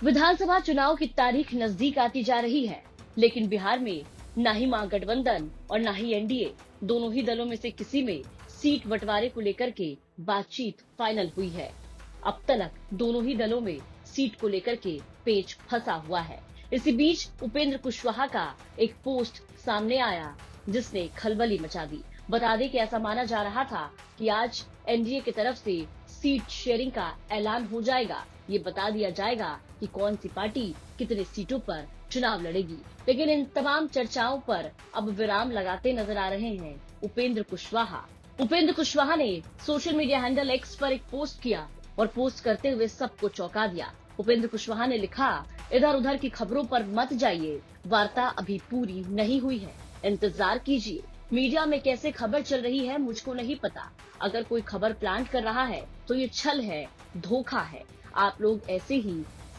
विधानसभा चुनाव की तारीख नजदीक आती जा रही है, लेकिन बिहार में न ही महागठबंधन और न ही एनडीए दोनों ही दलों में से किसी में सीट बंटवारे को लेकर के बातचीत फाइनल हुई है। अब तक दोनों ही दलों में सीट को लेकर के पेच फंसा हुआ है। इसी बीच उपेंद्र कुशवाहा का एक पोस्ट सामने आया जिसने खलबली मचा दी। बता दें कि ऐसा माना जा रहा था कि आज एनडीए की तरफ से सीट शेयरिंग का ऐलान हो जाएगा। ये बता दिया जाएगा कि कौन सी पार्टी कितने सीटों पर चुनाव लड़ेगी। लेकिन इन तमाम चर्चाओं पर अब विराम लगाते नजर आ रहे हैं उपेंद्र कुशवाहा। उपेंद्र कुशवाहा ने सोशल मीडिया हैंडल एक्स पर एक पोस्ट किया और पोस्ट करते हुए सबको चौंका दिया। उपेंद्र कुशवाहा ने लिखा, इधर उधर की खबरों पर मत जाइए, वार्ता अभी पूरी नहीं हुई है, इंतजार कीजिए। मीडिया में कैसे खबर चल रही है मुझको नहीं पता। अगर कोई खबर प्लांट कर रहा है तो ये छल है, धोखा है। आप लोग ऐसे ही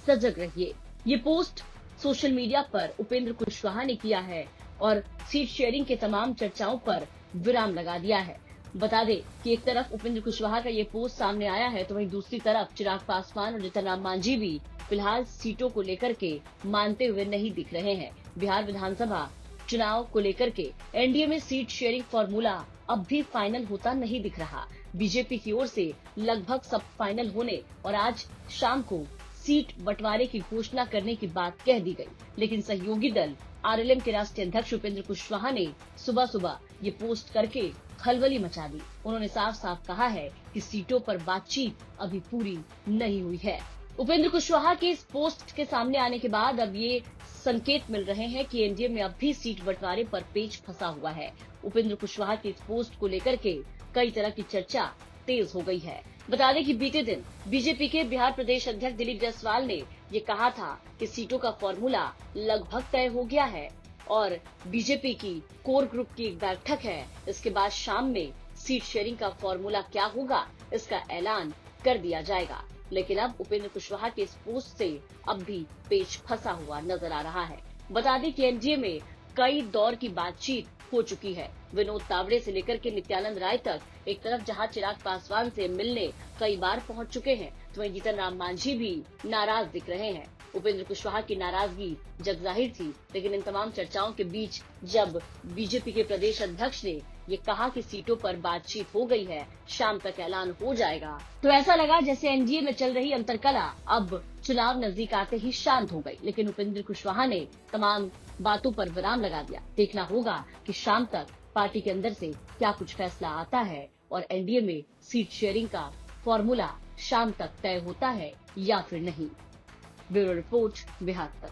सजग रहिए। ये पोस्ट सोशल मीडिया पर उपेंद्र कुशवाहा ने किया है और सीट शेयरिंग के तमाम चर्चाओं पर विराम लगा दिया है। बता दें कि एक तरफ उपेंद्र कुशवाहा का ये पोस्ट सामने आया है तो वहीं दूसरी तरफ चिराग पासवान और जीतन राम मांझी भी फिलहाल सीटों को लेकर के मानते हुए नहीं दिख रहे हैं। बिहार विधानसभा चुनाव को लेकर के एनडीए में सीट शेयरिंग फॉर्मूला अब भी फाइनल होता नहीं दिख रहा। बीजेपी की ओर से लगभग सब फाइनल होने और आज शाम को सीट बंटवारे की घोषणा करने की बात कह दी गई, लेकिन सहयोगी दल आरएलएम के राष्ट्रीय अध्यक्ष उपेंद्र कुशवाहा ने सुबह सुबह ये पोस्ट करके खलबली मचा दी। उन्होंने साफ साफ कहा है कि सीटों पर बातचीत अभी पूरी नहीं हुई है। उपेंद्र कुशवाहा के इस पोस्ट के सामने आने के बाद अब ये संकेत मिल रहे हैं कि एनडीए में अब भी सीट बंटवारे पर पेच फंसा हुआ है। उपेंद्र कुशवाहा के इस पोस्ट को लेकर के कई तरह की चर्चा तेज हो गई है। बता दें कि बीते दिन बीजेपी के बिहार प्रदेश अध्यक्ष दिलीप जायसवाल ने ये कहा था कि सीटों का फॉर्मूला लगभग तय हो गया है और बीजेपी की कोर ग्रुप की एक बैठक है। इसके बाद शाम में सीट शेयरिंग का फॉर्मूला क्या होगा इसका ऐलान कर दिया जाएगा। लेकिन अब उपेंद्र कुशवाहा के इस पोस्ट से अब भी पेच फंसा हुआ नजर आ रहा है। बता दें कि एनडीए में कई दौर की बातचीत हो चुकी है। विनोद तावड़े से लेकर के नित्यानंद राय तक एक तरफ जहां चिराग पासवान से मिलने कई बार पहुंच चुके हैं तो वहीं जीतन राम मांझी भी नाराज दिख रहे हैं। उपेंद्र कुशवाहा की नाराजगी जग जाहिर थी, लेकिन इन तमाम चर्चाओं के बीच जब बीजेपी के प्रदेश अध्यक्ष ने ये कहा कि सीटों पर बातचीत हो गई है, शाम तक ऐलान हो जाएगा, तो ऐसा लगा जैसे एनडीए में चल रही अंतरकला अब चुनाव नजदीक आते ही शांत हो गई। लेकिन उपेंद्र कुशवाहा ने तमाम बातों पर विराम लगा दिया। देखना होगा कि शाम तक पार्टी के अंदर से क्या कुछ फैसला आता है और एनडीए में सीट शेयरिंग का फॉर्मूला शाम तक तय होता है या फिर नहीं। ब्यूरो रिपोर्ट, बिहार तक।